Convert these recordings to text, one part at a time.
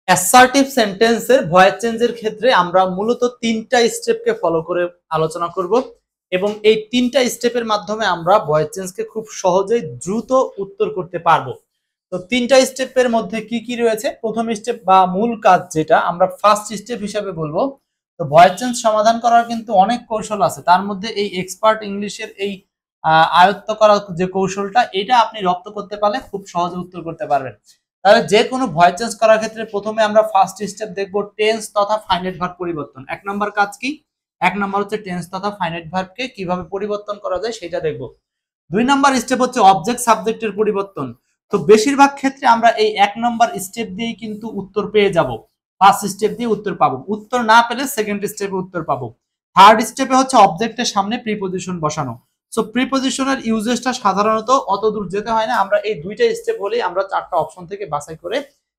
Assertive সেন্টেন্সের voice চেঞ্জের ক্ষেত্রে আমরা মূলত 3টা স্টেপকে ফলো করে আলোচনা করব এবং এই 3টা স্টেপের মাধ্যমে আমরা ভয়েস চেঞ্জকে খুব সহজেই দ্রুত উত্তর করতে পারবো। তো 3টা স্টেপের মধ্যে কি কি রয়েছে? প্রথম স্টেপ বা মূল কাজ যেটা আমরা ফার্স্ট স্টেপ হিসাবে বলবো, তো ভয়েস চেঞ্জ সমাধান করার কিন্তু অনেক কৌশল আছে, তার মধ্যে এই এক্সপার্ট ইংলিশের এই আয়ত্ত করার যে কৌশলটা, এটা আপনি রপ্ত করতে পারলে খুব সহজে উত্তর করতে পারবেন। তাহলে যে কোনো ভয়েস চেঞ্জ করার ক্ষেত্রে প্রথমে আমরা ফার্স্ট স্টেপ দেখব টেন্স তথা ফাইনাইট ভার্ব পরিবর্তন। এক নম্বর কাজ কি? এক নম্বর হচ্ছে টেন্স তথা ফাইনাইট ভার্বকে কিভাবে পরিবর্তন করা যায় সেটা দেখব। 2 নম্বর স্টেপ হচ্ছে অবজেক্ট সাবজেক্টের পরিবর্তন। তো বেশিরভাগ ক্ষেত্রে আমরা এই 1 নম্বর স্টেপ দিয়েই কিন্তু উত্তর পেয়ে যাব, ফার্স্ট স্টেপ দিয়ে উত্তর পাবো, উত্তর না পেলে সেকেন্ড স্টেপে উত্তর পাবো। থার্ড স্টেপে হচ্ছে অবজেক্টের সামনে প্রিপজিশন বসানো। সো প্রিপজিশনের ইউজেসটা সাধারণত অত দূর যেতে হয় না, আমরা এই 2টা স্টেপ হলেই আমরা 4টা অপশন থেকে বাছাই করে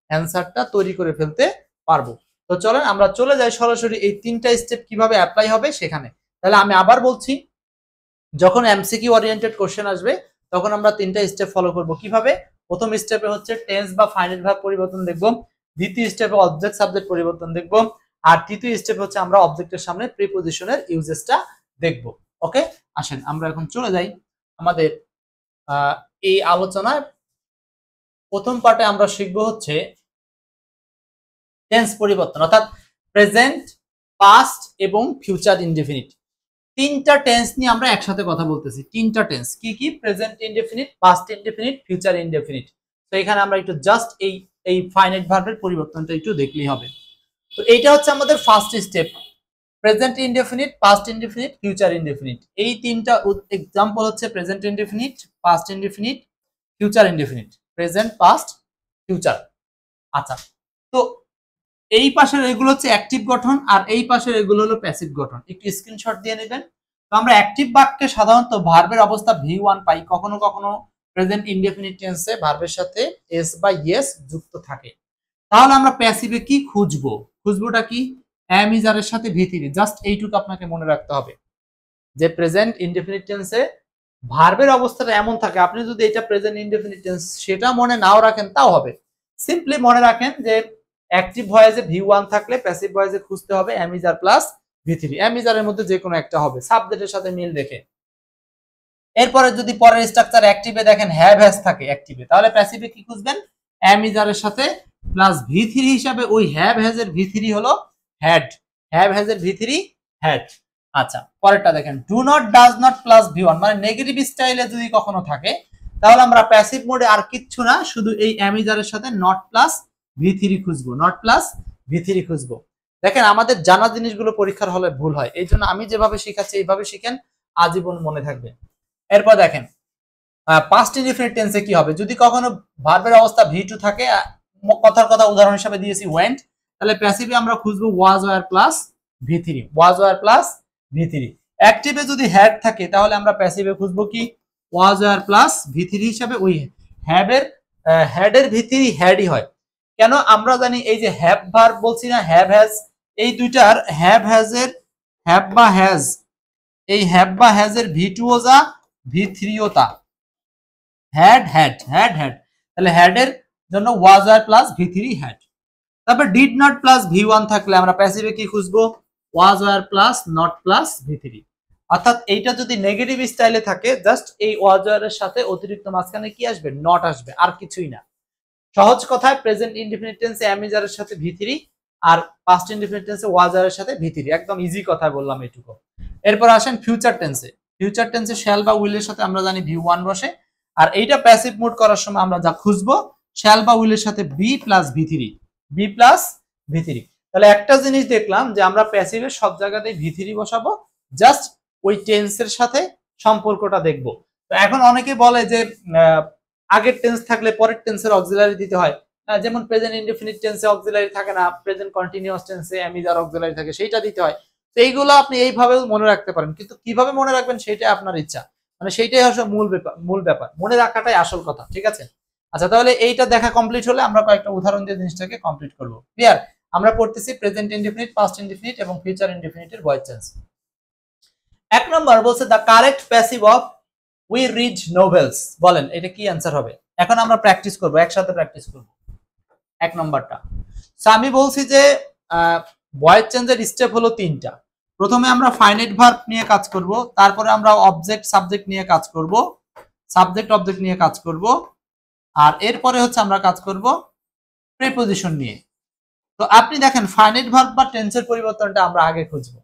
অ্যানসারটা তৈরি করে ফেলতে পারবো। তো চলেন আমরা চলে যাই সরাসরি এই 3টা স্টেপ কিভাবে অ্যাপ্লাই হবে সেখানে। তাহলে আমি আবার বলছি, যখন এমসিকিউ ওরিয়েন্টেড কোশ্চেন আসবে তখন আমরা 3টা স্টেপ ফলো করব। কিভাবে? প্রথম স্টেপে হচ্ছে টেন্স বা ফাইনাইট ভার্ব পরিবর্তন দেখব, দ্বিতীয় স্টেপে অবজেক্ট সাবজেক্ট পরিবর্তন দেখব, আর তৃতীয় স্টেপ হচ্ছে আমরা অবজেক্টের সামনে প্রিপজিশনের ইউজেসটা দেখব। ওকে, আসেন আমরা এখন চলে যাই আমাদের এই আলোচনায়। প্রথম পার্টে আমরা শিখবো হচ্ছে টেন্স পরিবর্তন, অর্থাৎ প্রেজেন্ট, পাস্ট এবং ফিউচার ইনডেফিনিট। 3টা টেন্স নিয়ে আমরা একসাথে কথা বলতেছি। 3টা টেন্স কি কি? Present indefinite, past indefinite, future indefinite. তো এখানে আমরা একটু জাস্ট এই ফাইনাইট ভার্বের পরিবর্তনটা একটু দেখলেই হবে। তো এইটা হচ্ছে আমাদের first step, present indefinite, past indefinite, future indefinite. এই 3টা এক্সাম্পল হচ্ছে present indefinite, past indefinite, future indefinite. Present, past, future. আচ্ছা, তো এই পাশের এগুলো হচ্ছে অ্যাক্টিভ গঠন আর এই পাশের এগুলো হলো প্যাসিভ গঠন। একটু স্ক্রিনশট দিয়ে নেবেন। তো আমরা অ্যাক্টিভ বাক্যে সাধারণত ভার্বের অবস্থা V1 পাই, কখনো কখনো প্রেজেন্ট ইনডেফিনিট টেন্সে ভার্বের সাথে এস বা ইয়েস যুক্ত থাকে। তাহলে আমরা প্যাসিভে কি খুঁজবো? খুঁজবোটা কি? এম ইজ আর এর সাথে V3। জাস্ট এইটুকু আপনাকে মনে রাখতে হবে যে প্রেজেন্ট ইনডেফিনিট টেন্সে ভার্বের অবস্থাটা এমন থাকে, আপনি যদি এটা প্রেজেন্ট ইনডেফিনিট টেন্স সেটা মনে নাও রাখেন তাও হবে। সিম্পলি মনে রাখেন যে অ্যাক্টিভ ভয়েসে V1 থাকলে প্যাসিভ ভয়েসে খুঁজতে হবে am is are plus V3। Am is are এর মধ্যে যে কোনো একটা হবে সাবজেক্টের সাথে মিল রেখে। এরপরে যদি পরের স্ট্রাকচার অ্যাক্টিভে দেখেন হ্যাভ হ্যাজ থাকে অ্যাক্টিভে, তাহলে প্যাসিভে কি খুঁজবেন? এম ইজ আর এর সাথে প্লাস V3 হিসাবে ওই হ্যাভ হ্যাজ এর V3 হলো হ্যাড, হ্যাভ হ্যাজ এর V3 হ্যাড। আচ্ছা, পরেরটা দেখেন do not, does not plus V1, মানে নেগেটিভ স্টাইলে যদি কখনো থাকে তাহলে আমরা প্যাসিভ মোডে আর কিচ্ছু না, শুধু এই এম ইজ আর এর সাথে নট প্লাস V3 খুঁজবো, নট প্লাস V3 খুঁজবো। দেখেন আমাদের জানা জিনিসগুলো পরীক্ষার হলে ভুল হয়, এই জন্য আমি যেভাবে শেখাচ্ছি এইভাবে শিখেন, আজীবন মনে থাকবে। এরপর দেখেন পাস্ট ইনডিফিনিট টেন্সে কি হবে? যদি কখনো ভার্বের অবস্থা V2 থাকে, কথার কথা উদাহরণ হিসেবে দিয়েছি ওয়েন্ট, তাহলে প্যাসিভে আমরা খুঁজবো ওয়াজ were plus V3, was were plus V3। অ্যাক্টিভে যদি হ্যাড থাকে তাহলে আমরা প্যাসিভে খুঁজবো কি? ওয়াজ ওয়ার প্লাস V3 হিসাবে ওই হ্যাভের হ্যাডের V3 হ্যাডই হয়। কেন? আমরা জানি এই যে হ্যাভ ভার্ব বলছি না, হ্যাভ হ্যাজ, এই দুইটার হ্যাভ হ্যাজের হ্যাভ বা হ্যাজ, এই হ্যাভ বা হ্যাজের V2 ও যা V3 ও তা, হ্যাড হ্যাড হ্যাড হ্যাড, তাহলে হ্যাডের জন্য ওয়াজ আর প্লাস V3 হ্যাড। তারপর ডিড নট প্লাস V1 থাকলে আমরা প্যাসিভে কি খুঁজবো? ওয়াজ আর প্লাস নট প্লাস V3। অর্থাৎ এইটা যদি নেগেটিভ স্টাইলে থাকে, জাস্ট এই ওয়াজ আর এর সাথে অতিরিক্ত মাঝখানে কি আসবে? নট আসবে, আর কিছুই না। সহজ কথায় প্রেজেন্ট ইনডিফিনিট টেন্সে এম ইজ আর এর সাথে V3 আর পাস্ট ইনডিফিনিট টেন্সে ওয়াজ আর এর সাথে V3, একদম ইজি কথা বললাম এটুকু। এরপর আসেন ফিউচার টেন্সে। ফিউচার টেন্সে শ্যাল বা উইলের সাথে আমরা জানি V1 বসে, আর এইটা প্যাসিভ মোড করার সময় আমরা যা খুঁজবো শ্যাল বা উইলের সাথে B plus V3, B plus V3। তাহলে একটা জিনিস দেখলাম যে আমরা প্যাসিভের সব জায়গাতেই V3 বসাবো, জাস্ট ওই টেন্সের সাথে সম্পর্কটা দেখবো। তো এখন অনেকে বলে যে আগের টেন্স থাকলে পরের টেন্সের অক্সিলারি দিতে হয়, যেমন প্রেজেন্ট ইনডিফিনিট টেন্সে অক্সিলারি থাকে না, প্রেজেন্ট কন্টিনিউয়াস টেন্সে এম ইজ আর অক্সিলারি থাকে, সেইটা দিতে হয়। তো এইগুলো আপনি এইভাবে মনে রাখতে পারেন, কিন্তু কিভাবে মনে রাখবেন সেটা আপনার ইচ্ছা, মানে সেইটাই হচ্ছে মূল ব্যাপার, মনে রাখাটাই আসল কথা, ঠিক আছে? আচ্ছা, তাহলে এইটা দেখা কমপ্লিট হলে আমরা কয়েকটা উদাহরণ দিয়ে জিনিসটাকে কমপ্লিট করব। ক্লিয়ার? আমরা পড়তেছি প্রেজেন্ট ইনডিফিনিট, পাস্ট ইনডিফিনিট এবং ফিউচার ইনডিফিনিটের ভয়েস চেঞ্জ। এক নম্বর বলছে the correct passive of we read novels. বলেন এটা কি অ্যান্সার হবে? এখন আমরা প্র্যাকটিস করব, একসাথে প্র্যাকটিস করব এক নম্বরটা। সো আমি বলছি যে ভয়েস চেঞ্জের স্টেপ হলো তিনটা। প্রথমে আমরা ফাইনাইট ভার্ব নিয়ে কাজ করব, তারপরে আমরা অবজেক্ট সাবজেক্ট নিয়ে কাজ করব, সাবজেক্ট অবজেক্ট নিয়ে কাজ করব, আর এরপরে হচ্ছে আমরা কাজ করব প্রিপোজিশন নিয়ে। তো আপনি দেখেন ফাইনাইট ভার্ব বা টেন্সের পরিবর্তনটা আমরা আগে খুঁজবো।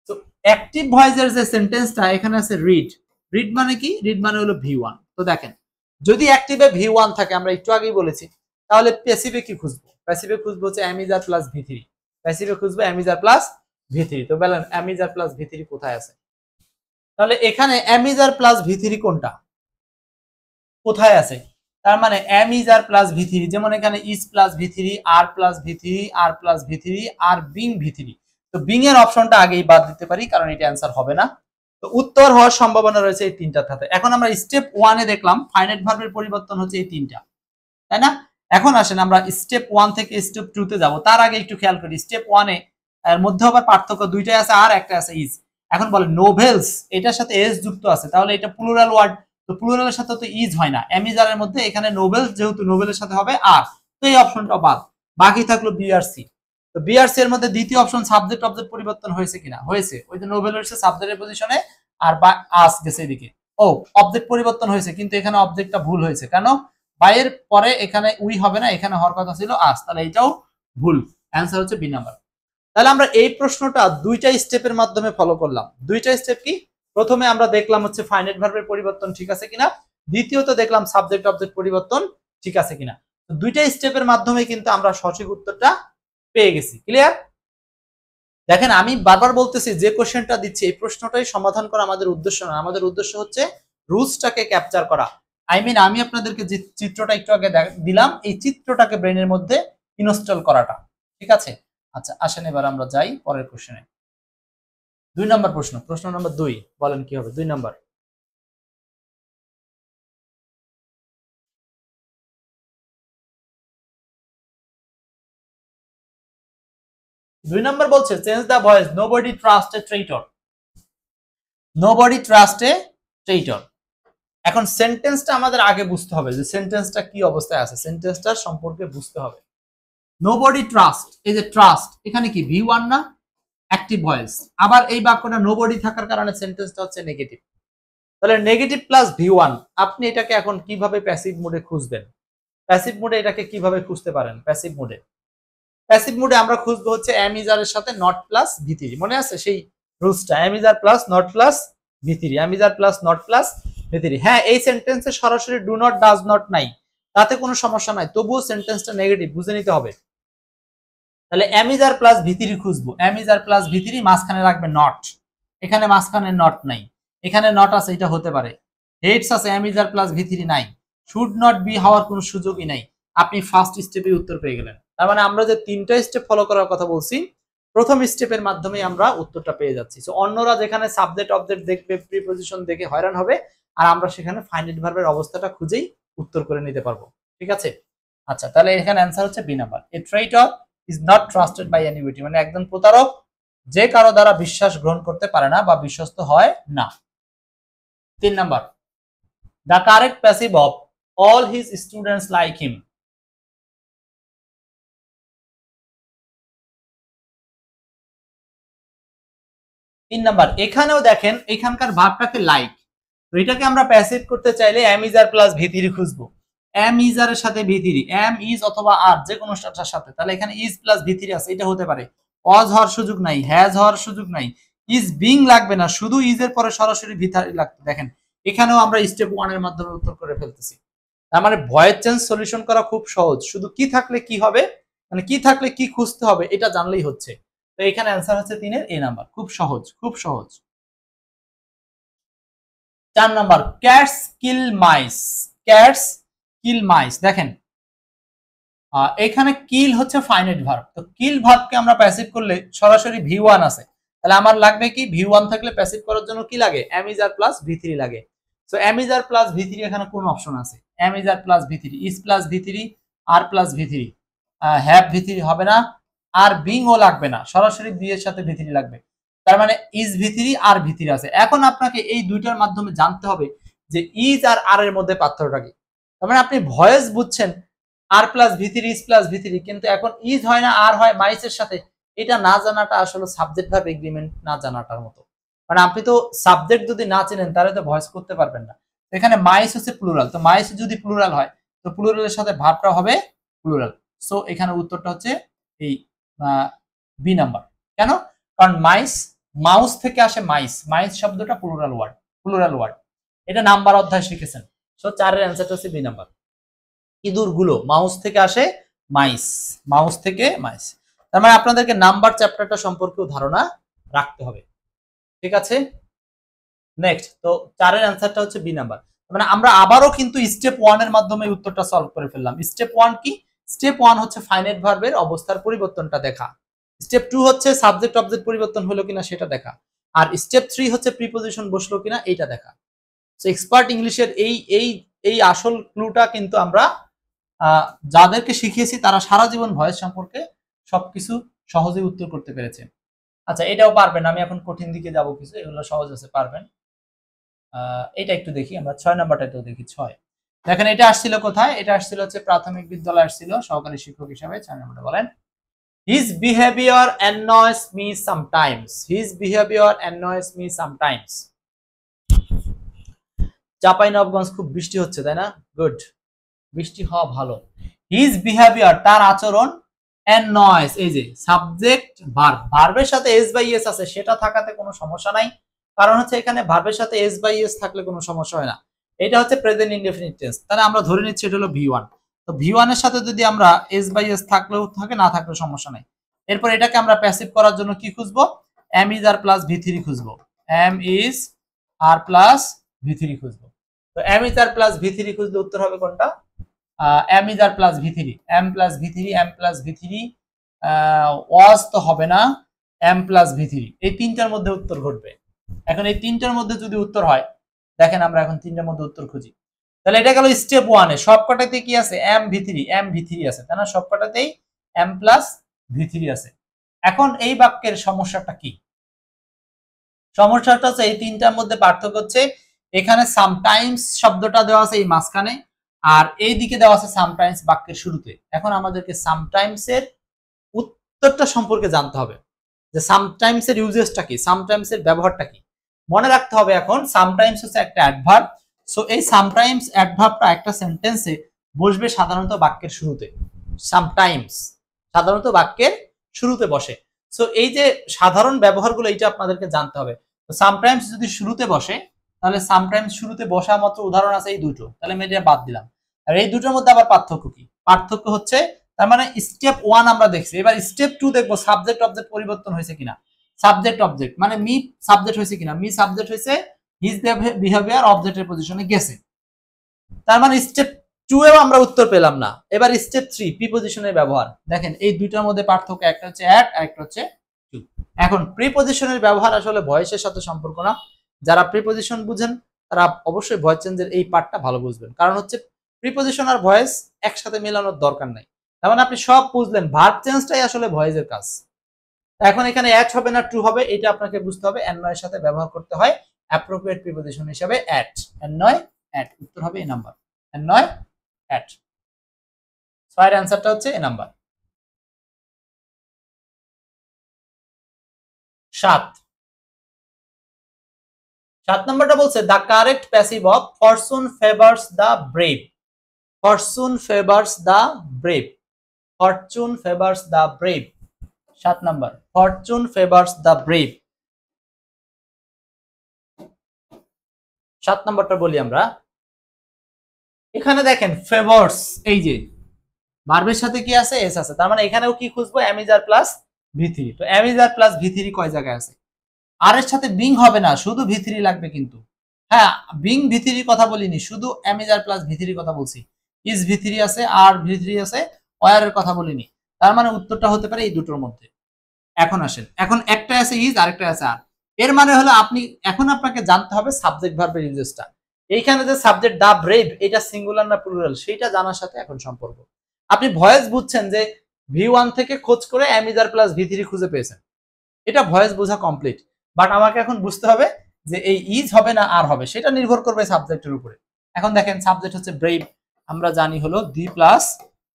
তো অ্যাক্টিভ ভয়েসের যে সেন্টেন্সটা এখানে আছে রিড। রিড মানে কি? রিড মানে হলো ভি1। তো দেখেন যদি অ্যাক্টিভে ভি1 থাকে, আমরা একটু আগেই বলেছি, তাহলে প্যাসিভে কি খুঁজবো? প্যাসিভে খুঁজবো হচ্ছে এম ইজ আর প্লাস ভি3। প্যাসিভে খুঁজবো এম ইজ আর প্লাস ভি3। তো বলেন এম ইজ আর প্লাস ভি3 কোথায় আছে? তাহলে এখানে এম ইজ আর প্লাস ভি3 কোনটা, কোথায় আছে? তার মানে এম ইজ আর প্লাস ভি3, যেমন এখানে ইজ প্লাস ভি3, আর প্লাস ভি3, আর প্লাস ভি3, আর বিং ভি3। তো বিং এর অপশনটা আগেই বাদ দিতে পারি, কারণ এটা অ্যান্সার হবে না। তো উত্তর হওয়ার সম্ভাবনা রয়েছে এই তিনটার সাথে। এখন আমরা স্টেপ 1 এ দেখলাম ফাইনাইট ভার্বের পরিবর্তন হচ্ছে এই তিনটা, তাই না? এখন আসেন আমরা স্টেপ 1 থেকে স্টেপ 2 তে যাব। তার আগে একটু খেয়াল করি, স্টেপ 1 এর মধ্যে আবার পার্থক্য দুইটাই আছে, আর একটা আছে ইজ। এখন বলে নোভেলস, এটার সাথে এস যুক্ত আছে, তাহলে এটা প্লুরাল ওয়ার্ড। তো প্লুরালের সাথে তো ইজ হয় না, এমিজারের মধ্যে এখানে নোবেলস, যেহেতু নোবেলের সাথে হবে আর, তো এই অপশনটা বাদ। বাকি থাকলো বিআরসি। তো বিআরসি এর মধ্যে দ্বিতীয় অপশন সাবজেক্ট অবজেক্ট পরিবর্তন হয়েছে কিনা? হয়েছে। ওই যে নোবেল হয়েছে সাবজেক্টের পজিশনে, আর বা আস গেছে এদিকে। ও অবজেক্ট পরিবর্তন হয়েছে, কিন্তু এখানে অবজেক্টটা ভুল হয়েছে। কেন? বাইয়ের পরে এখানে উই হবে না, এখানে হওয়ার কথা ছিল আস, তাহলে এটাও ভুল। অ্যান্সার হচ্ছে বি নাম্বার। তাহলে আমরা এই প্রশ্নটা দুইটা স্টেপের মাধ্যমে ফলো করলাম। দুইটা স্টেপ কি? প্রথমে আমরা দেখলাম হচ্ছে ফাইনাইট ভার্বের পরিবর্তন ঠিক আছে কিনা, দ্বিতীয়ত দেখলাম সাবজেক্ট অবজেক্ট পরিবর্তন ঠিক আছে কিনা। তো দুইটা স্টেপের মাধ্যমে কিন্তু আমরা সঠিক উত্তরটা পেয়ে গেছি। ক্লিয়ার? দেখেন আমি বারবার বলতেছি, যে কোশ্চেনটা দিচ্ছি এই প্রশ্নটাই সমাধান করা আমাদের উদ্দেশ্য না। আমাদের উদ্দেশ্য হচ্ছে রুলসটাকে ক্যাপচার করা। আমি আপনাদেরকে যে চিত্রটা একটু আগে দিলাম, এই চিত্রটাকে ব্রেনের মধ্যে ইনস্টল করাটা। ঠিক আছে? আচ্ছা আসেন এবার আমরা যাই পরের কোশ্চেনে। 2 নম্বর প্রশ্ন, প্রশ্ন নম্বর 2, বলেন কি হবে 2 নম্বর? দুই নম্বর বলছে change the voice, nobody trust A traitor. Nobody trust A traitor. এখন সেন্টেন্সটা আমাদের আগে বুঝতে হবে, যে সেন্টেন্সটা কি অবস্থায় আছে, সেন্টেন্সটার সম্পর্কে বুঝতে হবে। নোবডি ট্রাস্ট, এই যে ট্রাস্ট, এখানে কি ভি1 না? Active voice. আবার এই বাক্যটা নোবডি থাকার কারণে সেন্টেন্সটা হচ্ছে নেগেটিভ। তাহলে নেগেটিভ প্লাস ভি1, আপনি এটাকে এখন কিভাবে প্যাসিভ মোডে খুঁজবেন? প্যাসিভ মোডে এটাকে কিভাবে খুঁজতে পারেন? প্যাসিভ মোডে, প্যাসিভ মোডে আমরা খুঁজবো হচ্ছে এম ইজ আর এর সাথে নট প্লাস ভি3। মনে আছে সেই রুলসটা, am is are plus not plus ভি3, am is are plus not plus ভি3। হ্যাঁ, এই সেন্টেন্সে সরাসরি ডু নট ডাজ নট নাই, তাতে কোনো সমস্যা নাই, তবুও সেন্টেন্সটা নেগেটিভ, বুঝে নিতে হবে। তাহলে এম ইজ আর প্লাস ভি3 খুঁজবো, এম ইজ আর প্লাস ভি3, মাঝখানে রাখবে নট। এখানে মাঝখানে নট নাই, এখানে নট আছে, এটা হতে পারে। হেডস আছে, এম ইজ আর প্লাস ভি3 নাই, শুড নট বি হওয়ার কোনো সুযোগই নাই। আপনি ফার্স্ট স্টেপে উত্তর পেয়ে গেলেন। তার মানে আমরা যে তিনটা স্টেপ ফলো করার কথা বলছি, প্রথম স্টেপের মাধ্যমে আমরা উত্তরটা পেয়ে যাচ্ছি। সো অন্যরা যেখানে সাবজেক্ট অবজেক্ট দেখবে, প্রিপজিশন দেখে হয়রান হবে, আর আমরা সেখানে ফাইনাইট ভার্বের অবস্থাটা খুঁজেই উত্তর করে নিতে পারবো। ঠিক আছে? আচ্ছা, তাহলে এখানে অ্যান্সার হচ্ছে B number. A traitor is not trusted by anybody, মানে একজন প্রতারক যে কারো দ্বারা বিশ্বাস গ্রহণ করতে পারে না বা বিশ্বস্ত হয় না। 3 number, the correct passive of all his students like him. 3 number, এখানেও দেখেন এখানকার ভার্বটাকে লাইক, তো এটাকে আমরা প্যাসিভ করতে চাইলে এম ইজ আর প্লাস ভি3 খুঁজবো। এম ইজ আর এর সাথে ভি3, এম ইজ অথবা আর যে কোনো সাথে, তাহলে এখানে ইজ প্লাস ভি3 আছে, এটা হতে পারে। অজ হওয়ার সুযোগ নাই, হ্যাজ হওয়ার সুযোগ নাই, ইজ বিং লাগবে না, শুধু ইজ এর পরে সরাসরি ভি3 লাগবে। দেখেন এখানেও আমরা স্টেপ 1 এর মাধ্যমে উত্তর করে ফেলতেছি। তার মানে ভয়েস চেঞ্জ সলিউশন করা খুব সহজ, শুধু কি থাকলে কি হবে, মানে কি থাকলে কি খুঁজতে হবে এটা জানলেই হচ্ছে। তো এখানে অ্যান্সার হচ্ছে 3 এর এ নাম্বার, খুব সহজ, খুব সহজ। 4 নাম্বার, ক্যাটস কিল মাইস। ক্যাটস কিল মাইস, দেখেন এখানে কিল হচ্ছে ফাইনাইট ভার্ব, তো কিল ভার্বকে আমরা প্যাসিভ করলে সরাসরি ভি1 আছে, তাহলে আমার লাগবে কি, ভি1 থাকলে প্যাসিভ করার জন্য কি লাগে, এম ইজ আর প্লাস ভি3 লাগে। So am is are plus ভি3 এখানে কোন অপশন আছে? এম ইজ আর প্লাস ভি3, ইজ প্লাস ভি3, আর প্লাস ভি3, হ্যাভ ভি3 হবে না, আর বিং ও লাগবে না, সরাসরি বি এর সাথে ভি3 লাগবে। তার মানে ইজ ভি3 আর ভি3 আছে। এখন আপনাকে এই দুইটার মাধ্যমে জানতে হবে যে ইজ আর এর মধ্যে পার্থক্যটা কি। তার মানে আপনি ভয়েস বুঝছেন, আর প্লাস ভি3 ইজ প্লাস ভি3, কিন্তু এখন ইজ হয় না আর হয় মাইসের সাথে, এটা না জানাটা আসলে সাবজেক্ট ভার্ব এগ্রিমেন্ট না জানাটার মতো। মানে আপনি তো সাবজেক্ট যদি না চেনেন তাহলে তো ভয়েস করতে পারবেন না। এখানে মাইস হচ্ছে প্লুরাল, তো মাইস যদি প্লুরাল হয় তো প্লুরালের সাথে ভার্বটা হবে প্লুরাল। সো এখানে উত্তরটা হচ্ছে এই বি নাম্বার। কেন? কারণ মাইস, মাউস থেকে আসে মাইস, মাইস শব্দটা প্লুরাল ওয়ার্ড, এটা নাম্বার অধ্যায় শিখেছেন। সো 4 এর অ্যানসারটা হচ্ছে বি নাম্বার। ইঁদুরগুলো মাউস থেকে আসে মাইস, মাউস থেকে মাইস। তার মানে আপনাদেরকে নাম্বার চ্যাপ্টারটা সম্পর্কেও ধারণা রাখতে হবে, ঠিক আছে? নেক্সট, তো 4 এর অ্যানসারটা হচ্ছে বি নাম্বার। মানে আমরা আবারও কিন্তু স্টেপ 1 এর মাধ্যমে উত্তরটা সলভ করে ফেললাম। স্টেপ 1 কি? স্টেপ 1 হচ্ছে ফাইনাইট ভার্বের অবস্থার পরিবর্তনটা দেখা। স্টেপ 2 হচ্ছে সাবজেক্ট অবজেক্ট পরিবর্তন হলো কিনা সেটা দেখা। আর স্টেপ 3 হচ্ছে প্রিপজিশন বসলো কিনা এইটা দেখা। সো এক্সপার্ট ইংলিশের এই আসল ক্লুটা কিন্তু আমরা যাদেরকে শিখিয়েছি তারা সারা জীবন ভয়েস সম্পর্কে সবকিছু সহজে উত্তর করতে পেরেছে। আচ্ছা, এটাও পারবেন, আমি এখন কঠিন দিকে যাব কিছু, এগুলো সহজ আছে, পারবেন। এটা একটু দেখি আমরা 6 নাম্বারটাতেও দেখি। 6 দেখেন, এটা আসছিল কোথায়? এটা আসছিল হচ্ছে প্রাথমিক বিদ্যালয় আসছিল সহকারী শিক্ষক হিসেবে। 6 নাম্বারটা বলেন, his behavior annoys me sometimes. His behavior annoys me sometimes. Chapainawabganj খুব বৃষ্টি হচ্ছে তাই না? গুড, বৃষ্টি হওয়া ভালো। হিজ বিহেভিয়ার, তার আচরণ, annoys, এই যে সাবজেক্ট ভার্ব, ভার্বের সাথে এস বাই এস আছে সেটা থাকাতে কোনো সমস্যা নাই, কারণ হচ্ছে এখানে ভার্বের সাথে এস বাই এস থাকলে কোনো সমস্যা হয় না। এটা হচ্ছে প্রেজেন্ট ইনডেফিনিট টেন্স, তাহলে আমরা ধরে নিচ্ছি এটা হলো ভি1। তো ভি1 এর সাথে যদি আমরা এস বাই এস থাকলেও থাকে, না থাকলেও সমস্যা নাই। এরপর এটাকে আমরা প্যাসিভ করার জন্য কি খুঁজবো? এম ইজ আর প্লাস ভি3 খুঁজবো, এম ইজ আর প্লাস ভি3 খুঁজবো। তো এম ইজ আর প্লাস ভি3 খুঁজলে উত্তর হবে কোনটা? এম ইজ আর প্লাস ভি3, এম প্লাস ভি3, এম প্লাস ভি3 ওয়াজ তো হবে না, এম প্লাস ভি3, এই তিনটার মধ্যে উত্তর ঘটবে। এখন এই তিনটার মধ্যে যদি উত্তর হয়, দেখেন আমরা এখন তিনটার মধ্যে উত্তর খুঁজি, তাহলে এটা গেল স্টেপ 1 এ। সবকটাতে কি আছে? এম ভি3 আছে, তাই না? সবকটাতেই এম প্লাস ভি3 আছে। এখন এই বাক্যের সমস্যাটা কি? সমস্যাটা হচ্ছে এই তিনটার মধ্যে পার্থক্য হচ্ছে এখানে সামটাইমস শব্দটা দেওয়া আছে এই মাঝখানে, আর এই দিকে দেওয়া আছে সামটাইমস বাক্যের শুরুতে। এখন আমাদেরকে সামটাইমস এর উত্তরটা সম্পর্কে জানতে হবে যে সামটাইমস এর ইউজেসটা কি, সামটাইমস এর ব্যবহারটা কি। মনে রাখতে হবে এখন সামটাইমস হচ্ছে একটা অ্যাডভার্ব। সো এই সামটাইমস অ্যাডভার্বটা একটা সেন্টেন্সে বসবে সাধারণত বাক্যের শুরুতে। সামটাইমস সাধারণত বাক্যের শুরুতে বসে। সো এই যে সাধারণ ব্যবহারগুলো এইটা আপনাদেরকে জানতে হবে। তো সামটাইমস যদি শুরুতে বসে, তাহলে সামটাইমস শুরুতে বসা মাত্র উদাহরণ আছে এই দুটো, তাহলে আমি এটা বাদ দিলাম। আর এই দুটোর মধ্যে আবার পার্থক্য কি? পার্থক্য হচ্ছে, তার মানে স্টেপ 1 আমরা দেখছি, এবার স্টেপ 2 দেখবো সাবজেক্ট অবজেক্ট পরিবর্তন হয়েছে কিনা। সাবজেক্ট অবজেক্ট মানে মি সাবজেক্ট হয়েছে কিনা, মি সাবজেক্ট হয়েছে, হিজ বিহেভিয়ার অবজেক্টের পজিশনে গেছে। তার মানে স্টেপ 2 এও আমরা উত্তর পেলাম না। এবার স্টেপ 3 প্রিপজিশনের ব্যবহার। দেখেন এই দুইটার মধ্যে পার্থক্য, একটা হচ্ছে অ্যাট আর একটা হচ্ছে টু। এখন প্রিপজিশনের ব্যবহার আসলে ভয়েসের সাথে সম্পর্ক না। যারা প্রিপজিশন বুঝেন তারা অবশ্যই ভয়েস চেঞ্জের এই পার্টটা ভালো বুঝবেন, কারণ হচ্ছে প্রিপজিশন আর ভয়েস একসাথে মেলানোর দরকার নাই। তার মানে আপনি সব বুঝলেন, ভার্ব চেঞ্জটাই আসলে ভয়েসের কাজ। এখন এখানে অ্যাট হবে না টু হবে, এটা আপনাকে বুঝতে হবে। অ্যানয় সাথে ব্যবহার করতে হয় অ্যাপ্রোপ্রিয়েট প্রিপজিশন হিসেবে অ্যাট, অ্যানয় অ্যাট, উত্তর হবে এ নাম্বার, অ্যানয় অ্যাট। ছয়ের অ্যান্সারটা হচ্ছে এ নাম্বার। 7 নাম্বারটা বলছে the correct passive of Fortune favours the brave. Fortune favours the brave, Fortune favours the brave. 7 number, Fortune favours the brave. 7 নাম্বারটা বলি আমরা। এখানে দেখেন ফেভার্স, এই যে ভার্বের সাথে কি আছে? এস আছে, তার মানে এখানেও কি খুঁজবো? এম ইজ আর প্লাস ভি3। তো এম ইজ আর প্লাস ভি3 কয় জায়গায় আছে? আর এর সাথে বিং হবে না, শুধু ভি3 লাগবে। কিন্তু হ্যাঁ, বিং ভি3 কথা বলিনি, শুধু এম ইজ আর প্লাস ভি3 কথা বলছি। ইজ ভি3 আছে, আর ভি3 আছে, ওয়ার এর কথা বলিনি। তার মানে উত্তরটা হতে পারে এই দুটোর মধ্যে। এখন আসেন, এখন একটা আছে ইজ, আরেকটা আছে আর। এর মানে হলো আপনি এখন আপনাকে জানতে হবে সাবজেক্ট ভার্বের ইউজেসটা। এইখানে যে সাবজেক্ট দা ব্রেভ, এটা সিঙ্গুলার না প্লুরাল সেটা জানার সাথে এখন সম্পর্ক। আপনি ভয়েস বুঝছেন যে ভি1 থেকে খোঁজ করে এম ইজ আর প্লাস ভি3 খুঁজে পেয়েছেন, এটা ভয়েস বোঝা কমপ্লিট। বাট আমাকে এখন বুঝতে হবে যে এই ইজ হবে না আর হবে, সেটা নির্ভর করবে সাবজেক্টের উপরে। এখন দেখেন সাবজেক্ট হচ্ছে ব্রেভ, আমরা জানি হলো দি প্লাস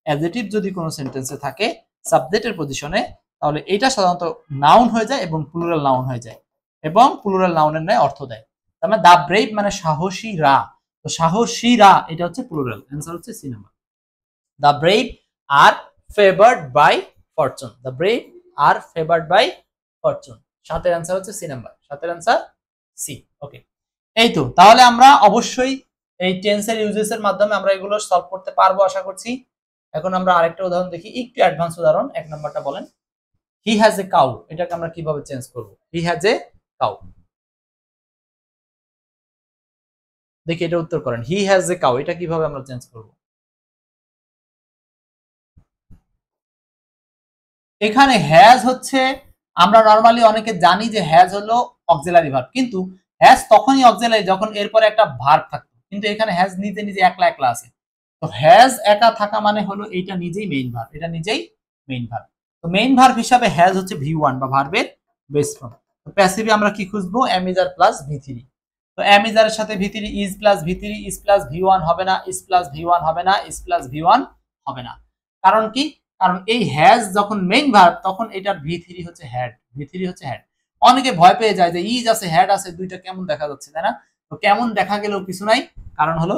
অ্যাডজেক্টিভ যদি কোনো সেন্টেন্সে থাকে সাবজেক্টের পজিশনে, তাহলে এটা সাধারণত নাউন হয়ে যায় এবং প্লুরাল নাউন হয়ে যায় এবং প্লুরাল নাউনের ন্যায় অর্থ দেয়। তার মানে দা ব্রেভ মানে সাহসীরা, তো সাহসীরা এটা হচ্ছে প্লুরাল, অ্যান্সার হচ্ছে C number. The brave are favoured by fortune, the brave are favoured by fortune, সাতের অ্যান্সার হচ্ছে সি নাম্বার, সাতের অ্যান্সার সি। ওকে, এই তো, তাহলে আমরা অবশ্যই এই টেন্সের ইউজেস এর মাধ্যমে আমরা এগুলো সলভ করতে পারবো আশা করছি। এখন আমরা আরেকটা উদাহরণ দেখি, একটু অ্যাডভান্স উদাহরণ। এক নাম্বারটা বলেন, হি হ্যাজ এ কাউ, এটাকে আমরা কিভাবে চেঞ্জ করব? হি হ্যাজ এ কাউ, দেখি এটা উত্তর করেন। হি হ্যাজ এ কাউ এটা কিভাবে আমরা চেঞ্জ করব? এখানে হ্যাজ হচ্ছে, আমরা নরমালি অনেকে জানি যে হ্যাজ হলো অক্সিলারি ভার্ব, কিন্তু হ্যাজ তখনই অক্সিলারি যখন এরপরে একটা ভার্ব থাকতো, কিন্তু এখানে হ্যাজ নিজে নিজে একলা একলা আছে। তো হ্যাজ একা থাকা মানে হলো এইটা নিজেই মেইন ভার্ব, এটা নিজেই মেইন ভার্ব। তো মেইন ভার্ব হিসাবে হ্যাজ হচ্ছে ভি1 বা ভার্বের বেস ফর্ম। তো প্যাসিভে আমরা কি খুঁজবো? এম ইজ আর প্লাস ভি3। তো এম ইজ এর সাথে ভি3 ইজ প্লাস ভি3 ইজ প্লাস ভি1 হবে না, ইজ প্লাস ভি1 হবে না, ইজ প্লাস ভি1 হবে না। কারণ কি? কারণ এই হ্যাজ যখন মেইন ভার্ব তখন এটার ভি3 হচ্ছে হ্যাড, ভি3 হচ্ছে হ্যাড। অনেকে ভয় পেয়ে যায় যে ইজ আছে হ্যাড আছে দুইটা কেমন দেখা যাচ্ছে, তাই না? তো কেমন দেখা গেলেও কিছু নাই, কারণ হলো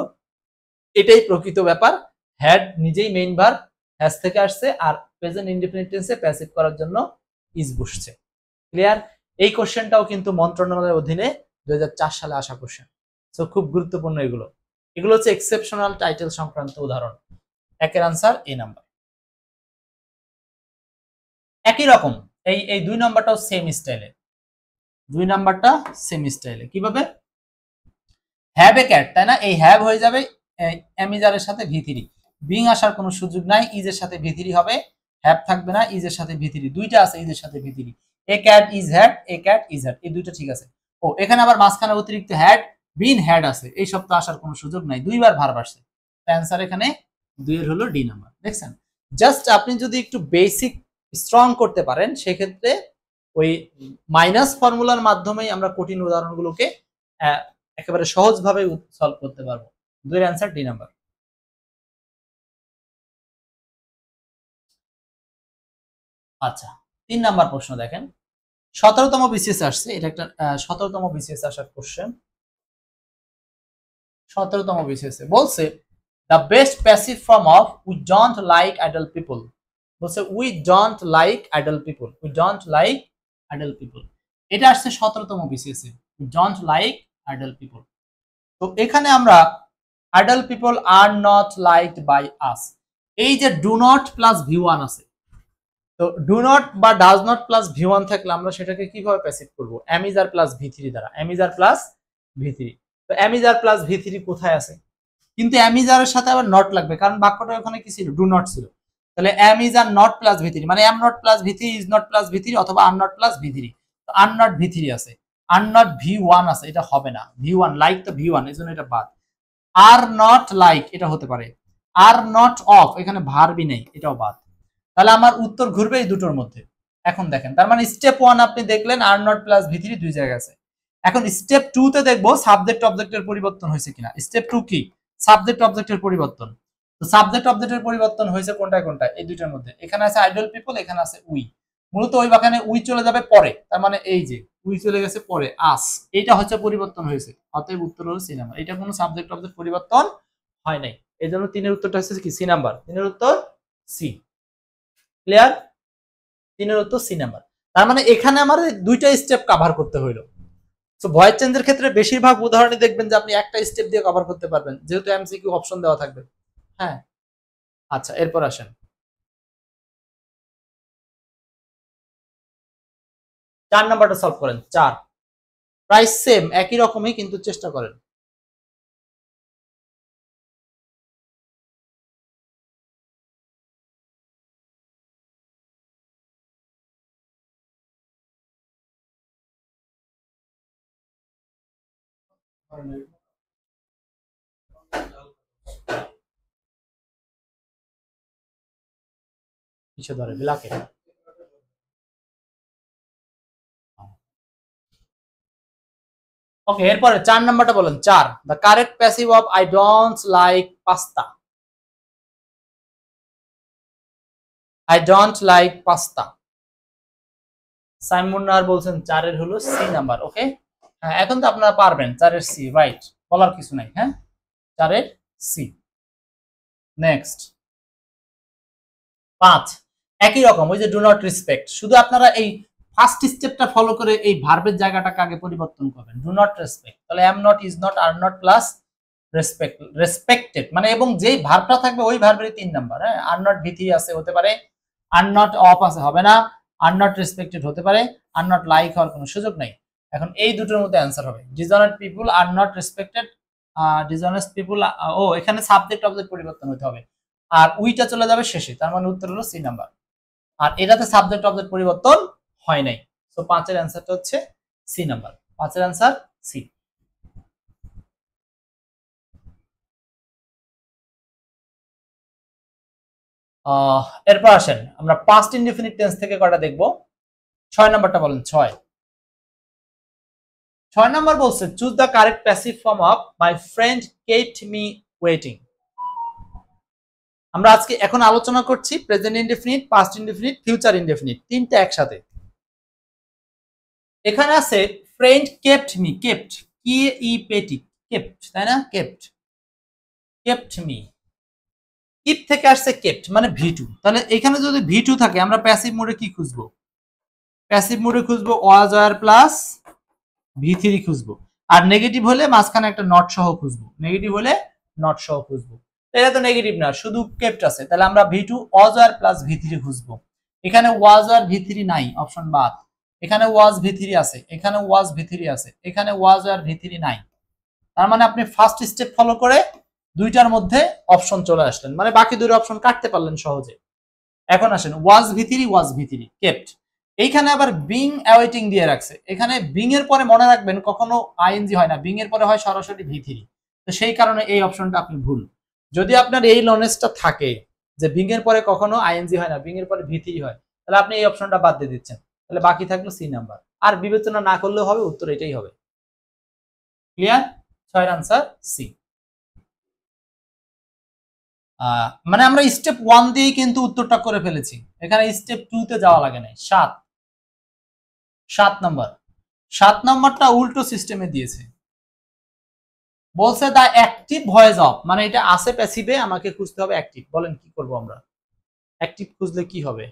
এটাই প্রকৃত ব্যাপার। হ্যাড নিজেই মেইন ভার্ব, হ্যাজ থেকে আসছে, আর প্রেজেন্ট ইনডিফিনিট টেন্সে প্যাসিভ করার জন্য ইজ বসছে। ক্লিয়ার? এই কোশ্চেনটাও কিন্তু মন্ত্রণালয়ের অধীনে 2004 সালে আসা কোশ্চেন। সো খুব গুরুত্বপূর্ণ এগুলো। এগুলো হচ্ছে এক্সেপশনাল টাইটেল সংক্রান্ত উদাহরণ। একের আনসার এ নাম্বার। একই রকম এই এই 2 নাম্বারটাও সেম স্টাইলে, 2 নাম্বারটা সেম স্টাইলে। কিভাবে? হ্যাভ এ ক্যাট, তাই না? এই হ্যাভ হয়ে যাবে এমিজারের সাথে ভি3, বিং আসার কোনো সুযোগ নাই, ইজের সাথে ভি3 হবে, হ্যাভ থাকবে না, ইজের সাথে ভি3 দুইটা আছে, ইজের সাথে ভি3। A cat is had, a cat is had, এই দুইটা ঠিক আছে। ও এখানে আবার মাঝখানে অতিরিক্ত হ্যাড বিন হ্যাড আছে, এই সব তো আসার কোনো সুযোগ নাই, দুইবার ভার্ব আসছে। অ্যান্সার এখানে 2 এর হলো ডি নাম্বার। দেখছেন, জাস্ট আপনি যদি একটু বেসিক স্ট্রং করতে পারেন সেক্ষেত্রে ওই মাইনাস ফর্মুলার মাধ্যমেই আমরা কঠিন উদাহরণগুলোকে একেবারে সহজভাবে সলভ করতে পারবো। 2 এর অ্যান্সার ডি নাম্বার। আচ্ছা, 3 নাম্বার প্রশ্ন দেখেন, 17তম বিসিএস আসছে, এটা একটা 17তম বিসিএস আসার কোশ্চেন। 17তম বিসিএস এ বলছে the best passive form of we don't like idle people, বলছে we don't like idle people, we don't like idle people, এটা আসছে 17তম বিসিএস এ, we don't like idle people. তো এখানে আমরা idle people are not liked by us, এই যে ডু নট প্লাস ভি1 আছে, তো ডু নট বা ডাজ নট প্লাস ভি1 থাকলে আমরা সেটাকে কিভাবে প্যাসিভ করব? এম ইজ আর প্লাস ভি3 দ্বারা, এম ইজ আর প্লাস ভি3। তো এম ইজ আর প্লাস ভি3 কোথায় আছে? কিন্তু এম ইজ আর এর সাথে আবার নট লাগবে, কারণ বাক্যটা ওখানে কি ছিল? ডু নট ছিল। তাহলে M is are not plus ভি3 মানে এম নট প্লাস ভি3 ইজ নট প্লাস ভি3 অথবা আর নট প্লাস ভি3। তো আর নট ভি3 আছে, আর নট ভি1 আছে, এটা হবে না। ভি1 লাইক তো ভি1, এজন্য এটা বাদ। আর নট লাইক এটা হতে পারে, আর নট অফ এখানে ভার্বই নেই, এটাও বাদ। তাহলে আমার উত্তর ঘুরবে এই দুটোর মধ্যে। এখন দেখেন, তার মানে স্টেপ 1 আপনি দেখলেন আর নট প্লাস ভি3 দুই জায়গায় আছে। এখন স্টেপ 2 তে দেখবো সাবজেক্ট অবজেক্টের পরিবর্তন হয়েছে কিনা। স্টেপ 2 কি? সাবজেক্ট অবজেক্টের পরিবর্তন। তো সাবজেক্ট অবজেক্টের পরিবর্তন হয়েছে কোনটায় কোনটায়? এই দুইটার মধ্যে। এখানে আছে আইডল পিপল, এখানে আছে উই। মূলত ওই বাগানে উই চলে যাবে পরে, তার মানে এই যে উই চলে গেছে পরে, আস, এইটা হচ্ছে পরিবর্তন হয়েছে। অতএব উত্তর হলো সি নাম্বার। এটা কোনো সাবজেক্ট অবজেক্ট পরিবর্তন হয় নাই, এই জন্য 3 এর উত্তরটা হচ্ছে কি? C number. 3 এর উত্তর সি। ক্লিয়ার? 3 এর উত্তর সি নাম্বার। তার মানে এখানে আমার দুইটা স্টেপ কভার করতে হইলো। সো ভয়েস চেঞ্জের ক্ষেত্রে বেশিরভাগ উদাহরণে দেখবেন যে আপনি একটা স্টেপ দিয়ে কভার করতে পারবেন, যেহেতু এমসিকিউ অপশন দেওয়া থাকবে। হ্যাঁ, আচ্ছা, এরপর আসেন 4 নাম্বারটা সলভ করেন। 4 প্রায় সেম, একই রকমই, কিন্তু চেষ্টা করেন। কিসে ধরে? বিলাকে। ওকে, এরপরে 4 নাম্বারটা বলেন। 4 the correct passive of I don't like pasta. I don't like pasta. Simon আর বলছেন 4 এর হলো সি নাম্বার। ওকে, হ্যাঁ এখন তো আপনারা পারবেন 4 এর সি, রাইট, বলার কিছু নাই। হ্যাঁ 4 এর সি। নেক্সট 5, একই রকম ওই যে ডু নট রেসপেক্ট, শুধু আপনারা এই ফার্স্ট স্টেপটা ফলো করে এই ভার্বের জায়গাটাকে আগে পরিবর্তন করবেন। ডু নট রেসপেক্ট, তাহলে am not, is not, are not plus respect, respected মানে, এবং যেই ভার্বটা থাকবে ওই ভার্বেরই 3 নাম্বার। হ্যাঁ আর নট ভিথি আছে, হতে পারে। আর নট অফ আছে, হবে না। আর নট রেসপেক্টেড হতে পারে। আর নট লাইক হওয়ার কোনো সুযোগ নাই। এখন এই দুটোর মধ্যে অ্যান্সার হবে dishonest people are not respected. Dishonest people, ও এখানে সাবজেক্ট অবজেক্ট পরিবর্তন হতে হবে, আর উইটা চলে যাবে শেষে, তার মানে উত্তর হলো সি নাম্বার। আর এটাতে সাবজেক্ট অবজেক্ট পরিবর্তন হয় নাই, সো 5 এর অ্যান্সারটা হচ্ছে সি নাম্বার। 5 এর অ্যান্সার সি। এরপর আসেন আমরা পাস্ট ইনডিফিনিট টেন্স থেকে কয়টা দেখব। 6 নাম্বারটা বলেন। 6 নাম্বার বলছে choose the correct passive form of my friend kept me waiting. আমরা আজকে এখন আলোচনা করছি present indefinite, past indefinite, future indefinite, তিনটা একসাথে। এখানে আছে ফ্রেন্ড কেপ্ট মি, কেপ্ট কি ই পেটি, কেপ্ট তাই না, কেপ্ট, কেপ্ট মি, কিপ থেকে আসছে কেপ্ট মানে ভি2, তাহলে এখানে যদি ভি2 থাকে আমরা প্যাসিভ মোডে কি খুঁজবো, প্যাসিভ মোডে খুঁজবো ওয়াজ ওয়্যার প্লাস ভি3 খুঁজবো, আর নেগেটিভ হলে মাঝখানে একটা নট সহ খুঁজবো, নেগেটিভ হলে নট সহ খুঁজবো। এটা তো নেগেটিভ না, শুধু কেপ্ট আছে, তাহলে আমরা ভি2 ওয়াজ ওয়্যার প্লাস ভি3 খুঁজবো। এখানে ওয়াজ ওয়্যার ভি3 নাই, অপশন বাদ। এখানে ওয়াজ ভি3 আছে, এখানে ওয়াজ ভি3 আছে, এখানে ওয়াজ ওয়্যার ভি3 নাই। তার মানে আপনি ফার্স্ট স্টেপ ফলো করে দুইটার মধ্যে অপশন চলে আসলেন, মানে বাকি দুটো অপশন কাটতে পারলেন সহজে। এখন আসেন ওয়াজ ভি3, ওয়াজ ভি3, কেপ্ট। এইখানে আবার বিং অ্যাওয়েটিং দিয়ে রাখছে। এখানে বিং এর পরে মনে রাখবেন কখনো আইএনজি হয় না, বিং এর পরে হয় সরাসরি ভি3, তো সেই কারণে এই অপশনটা আপনি ভুল। যদি আপনার এই নলেজটা থাকে যে বিং এর পরে কখনো আইএনজি হয় না, বিং এর পরে ভি3 হয়, তাহলে আপনি এই অপশনটা বাদ দিয়ে দিচ্ছেন, তাহলে বাকি থাকলো সি নাম্বার। আর বিবেচনা না করলেও হবে, উত্তর এটাই হবে। ক্লিয়ার? 6 এর আনসার সি। মানে আমরা স্টেপ 1 দিয়েই কিন্তু উত্তরটা করে ফেলেছি, এখানে স্টেপ 2 তে যাওয়া লাগে নাই। 7 নাম্বার, 7 নাম্বারটা উল্টো সিস্টেমে দিয়েছে, বলছে দা অ্যাক্টিভ ভয়েস অফ, মানে এটা আছে প্যাসিভে, আমাকে খুঁজতে হবে অ্যাক্টিভ। বলেন কি করব আমরা, অ্যাক্টিভ খুঁজলে কি হবে?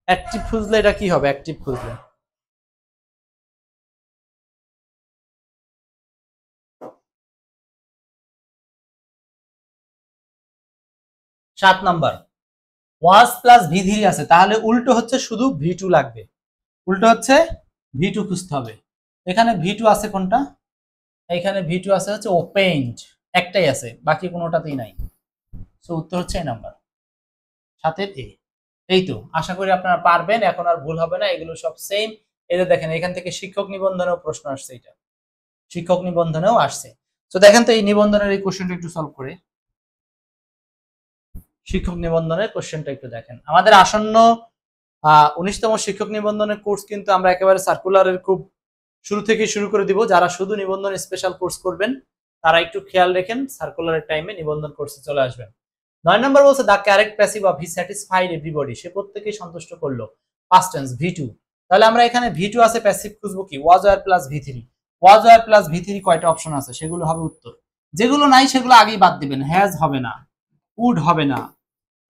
অ্যাক্টিভ খুঁজলে এটা কি হবে? অ্যাক্টিভ খুঁজলে 7 নাম্বার ওয়াজ প্লাস ভি3 আছে, তাহলে উল্টো হচ্ছে শুধু ভি2 লাগবে, উল্টো হচ্ছে ভি2 খুঁজতে হবে। এখানে ভি2 আছে কোনটা? এখানে ভি2 আছে হচ্ছে ওপেন্ড, একটাই আছে, বাকি কোনোটাতেই নাই, সো উত্তর হচ্ছে এই নাম্বার 7 এ। এই তো, আশা করি আপনারা পারবেন, এখন আর ভুল হবে না, এগুলো সব সেম। এটা দেখেন এখান থেকে শিক্ষক নিবন্ধনেও প্রশ্ন আসছে, এটা শিক্ষক নিবন্ধনেও আসছে। তো দেখেন তো এই নিবন্ধনের এই কোশ্চেনটা একটু সলভ করে, শিক্ষক নিবন্ধনের কোশ্চেনটা একটু দেখেন। আমাদের আসন্ন 19তম শিক্ষক নিবন্ধনের কোর্স কিন্তু আমরা একেবারে সার্কুলারের খুব শুরু থেকে শুরু করে দিব। যারা শুধু নিবন্ধন স্পেশাল কোর্স করবেন তারা একটু খেয়াল রেখেন, সার্কুলারের টাইমে নিবন্ধন কোর্সে চলে আসবেন। 9 নম্বর বলছে the correct passive of he satisfied everybody, সে প্রত্যেককেই সন্তুষ্ট করলো, পাস্ট টেন্স ভি2। তাহলে আমরা এখানে ভি2 আছে, প্যাসিভ খুঁজবো কি, ওয়াজ ওয়্যার প্লাস ভি3। ওয়াজ ওয়্যার প্লাস ভি3 কয়টা অপশন আছে সেগুলো হবে উত্তর, যেগুলো নাই সেগুলো আগেই বাদ দিবেন। হ্যাজ হবে না, উড হবে না,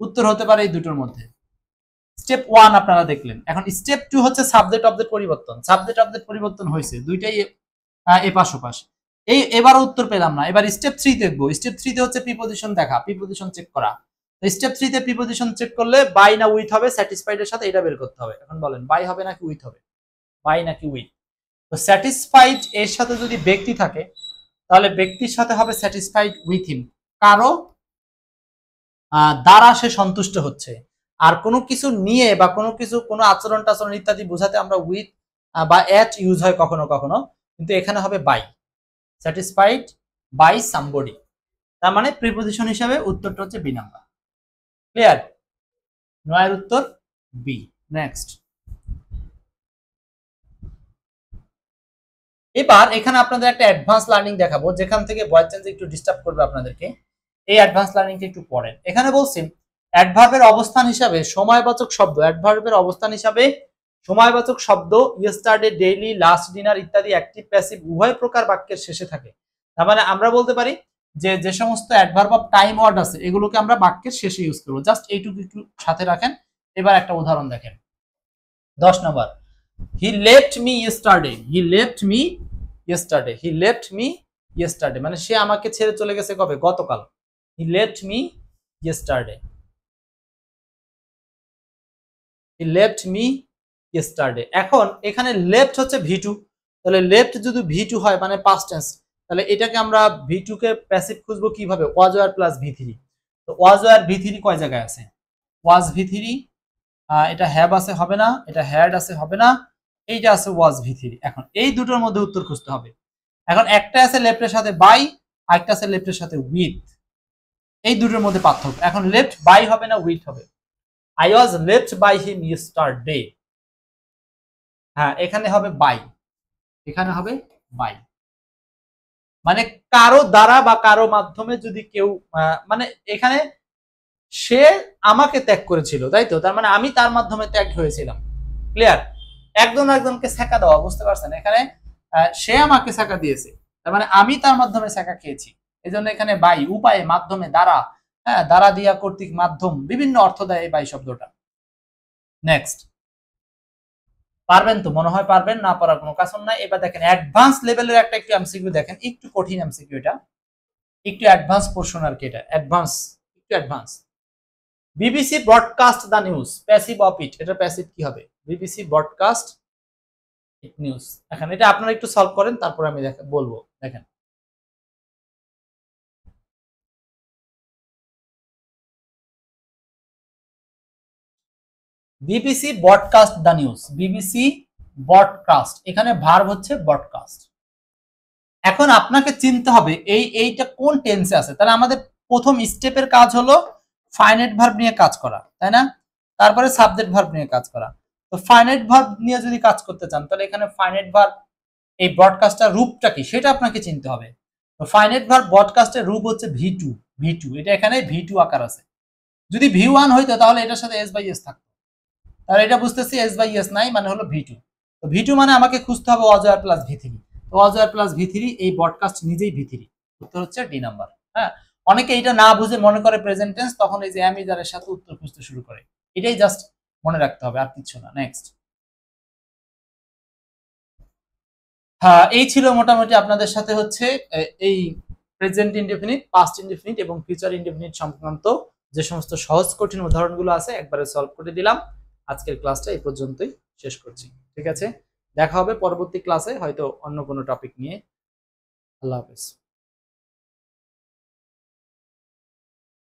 উত্তর হতে পারে এই দুটোর মধ্যে। স্টেপ 1 আপনারা দেখলেন, এখন স্টেপ 2 হচ্ছে সাবজেক্ট অবজেক্ট পরিবর্তন। সাবজেক্ট অবজেক্ট পরিবর্তন হয়েছে, দুইটাই এপাশ ওপাশ। এবার উত্তর পেলাম না, এবার স্টেপ 3 দেখবো। স্টেপ 3 তে হচ্ছে প্রিপজিশন দেখা, প্রিপজিশন চেক করা। স্টেপ 3 তে প্রিপজিশন চেক করলে বাই না উইথ হবে, স্যাটিসফাইড এর সাথে এটা বের করতে হবে। এখন বলেন বাই হবে নাকি উইথ হবে, বাই নাকি উইথ? তো স্যাটিসফাইড এর সাথে যদি ব্যক্তি থাকে তাহলে ব্যক্তির সাথে হবে স্যাটিসফাইড উইথ হিম, কারো দ্বারা সে সন্তুষ্ট হচ্ছে। আর কোনো কিছু নিয়ে বা কোনো কিছু কোনো আচরণ টাচরণ ইত্যাদি বোঝাতে আমরা উইথ বা এট ইউজ হয় কখনো কখনো, কিন্তু এখানে হবে বাই, স্যাটিসফাইড বাই সামবডি। তার মানে প্রিপজিশন হিসাবে উত্তরটা হচ্ছে বি নাম্বার। ক্লিয়ার? 9 এর উত্তর বি। নেক্সট এবার এখানে আপনাদের একটা অ্যাডভান্স লার্নিং দেখাবো, যেখান থেকে ভয়েস চেঞ্জ একটু ডিস্টার্ব করবে আপনাদেরকে। এই অ্যাডভান্স লার্নিংটা একটু পড়েন। এখানে বলছি অ্যাডভার্বের অবস্থান হিসাবে সময়বাচক শব্দ, অ্যাডভার্বের অবস্থান হিসাবে সময়বাচক শব্দ ইয়েস্টারডে, ডেইলি, লাস্ট ডিনার ইত্যাদি অ্যাক্টিভ প্যাসিভ উভয় প্রকার বাক্যের শেষে থাকে। তার মানে আমরা বলতে পারি যে যে সমস্ত অ্যাডভার্ব অফ টাইম ওয়ার্ড আছে এগুলোকে আমরা বাক্যের শেষে ইউজ করবো। জাস্ট এইটুকু একটু সাথে রাখেন। এবার একটা উদাহরণ দেখেন, 10 নম্বর, he left me yesterday, he left me yesterday, he left me yesterday মানে সে আমাকে ছেড়ে চলে গেছে কবে? গতকাল। He left me yesterday, he left me yesterday. এখন এখানে লেফট হচ্ছে ভি2, তাহলে লেফট যদি ভি2 হয় মানে পাস্ট টেন্স, তাহলে এটাকে আমরা ভি2 কে প্যাসিভ খুঁজবো কিভাবে? ওয়াজ ওয়ার প্লাস ভি3। তো ওয়াজ ওয়ার ভি3 কয় জায়গায় আছে? ওয়াজ ভি3, এটা হ্যাভ আছে, হবে না। এটা হ্যাড আছে, হবে না। এইটা আছে ওয়াজ ভি3। এখন এই দুটোর মধ্যে উত্তর খুঁজতে হবে। এখন একটা আছে লেফটের সাথে বাই, আরেকটা আছে লেফটের সাথে উইথ। এই দুটোর মধ্যে পার্থক্য। এখন লেফট বাই হবে না উইথ হবে? I was left by him yesterday। হ্যাঁ, এখানে হবে বাই, এখানে হবে বাই। মানে কারো দ্বারা বা কারো মাধ্যমে যদি কেউ মানে এখানে সে আমাকে ত্যাগ করেছিল, তাই তো? তার মানে আমি তার মাধ্যমে ত্যাগ হয়েছিলাম। ক্লিয়ার? একজন একজনকে ছ্যাঁকা দেওয়া, বুঝতে পারছেন? এখানে সে আমাকে ছ্যাঁকা দিয়েছে, তার মানে আমি তার মাধ্যমে ছ্যাঁকা খেয়েছি। এই জন্য এখানে বাই, উপায়ে, মাধ্যমে, দ্বারা, হ্যাঁ, দ্বারা দিয়া, কর্তৃক, মাধ্যম, বিভিন্ন অর্থ দেয় এই বাই শব্দটা। নেক্সট, পারবেন তো? মনে হয় পারবেন, না পারার কোনো কারণ নাই। এবার দেখেন অ্যাডভান্স লেভেলের একটা একটু এমসিকিউ দেখেন, একটু কঠিন এমসিকিউ এটা, একটু অ্যাডভান্স পোরশন আর কি, এটা অ্যাডভান্স, একটু advance. BBC broadcast the news, passive of it, এটা প্যাসিভ কি হবে? বিবিসি ব্রডকাস্ট ইট নিউজ। এখন এটা আপনারা একটু সলভ করেন, তারপর আমি বলবো। দেখেন BBC broadcast the news, BBC broadcast, এখানে ভার্ব হচ্ছে ব্রডকাস্ট। এখন আপনাকে চিনতে হবে এইটা কোন টেন্সে আছে। তাহলে আমাদের প্রথম স্টেপের কাজ হলো ফাইনাইট ভার্ব নিয়ে কাজ করা, তাই না? তারপরে সাবজেক্ট ভার্ব নিয়ে কাজ করা। তো ফাইনাইট ভার্ব নিয়ে যদি কাজ করতে চান তাহলে এখানে ফাইনাইট ভার্ব এই ব্রডকাস্টার রূপটা কি সেটা আপনাকে চিনতে হবে। তো ফাইনাইট ভার্ব ব্রডকাস্টের রূপ হচ্ছে ভি2, ভি2, এটা এখানে ভি2 আকার আছে। যদি ভি1 হইতো তাহলে এটার সাথে এস বাই এস থাকতো, তাহলে এটা বুঝতেছি এস বাই এস নাই, মানে হলো ভি2। তো ভি2 মানে আমাকে খুঁজতে হবে ওয়াজ প্লাস ভি3। তো ওয়াজ প্লাস ভি3, এই ব্রডকাস্ট নিজেই ভি3। উত্তর হচ্ছে ডি নাম্বার। হ্যাঁ, অনেকে এটা না বুঝে মনে করে প্রেজেন্ট টেন্স, তখন এই যে এম ইজারের সাথে উত্তর খুঁজতে শুরু করে। এটাই জাস্ট মনে রাখতে হবে, আর কিছু না। নেক্সট, হ্যাঁ, এই ছিল মোটামুটি আপনাদের সাথে হচ্ছে এই প্রেজেন্ট ইনডেফিনিট, পাস্ট ইনডেফিনিট এবং ফিউচার ইনডেফিনিট সংক্রান্ত যে সমস্ত সহজ কঠিন উদাহরণগুলো আছে একবারে সলভ করে দিলাম। আজকের ক্লাসটা এই পর্যন্তই শেষ করছি। ঠিক আছে, দেখা হবে পরবর্তী ক্লাসে হয়তো অন্য কোনো টপিক নিয়ে। আল্লাহ হাফেজ।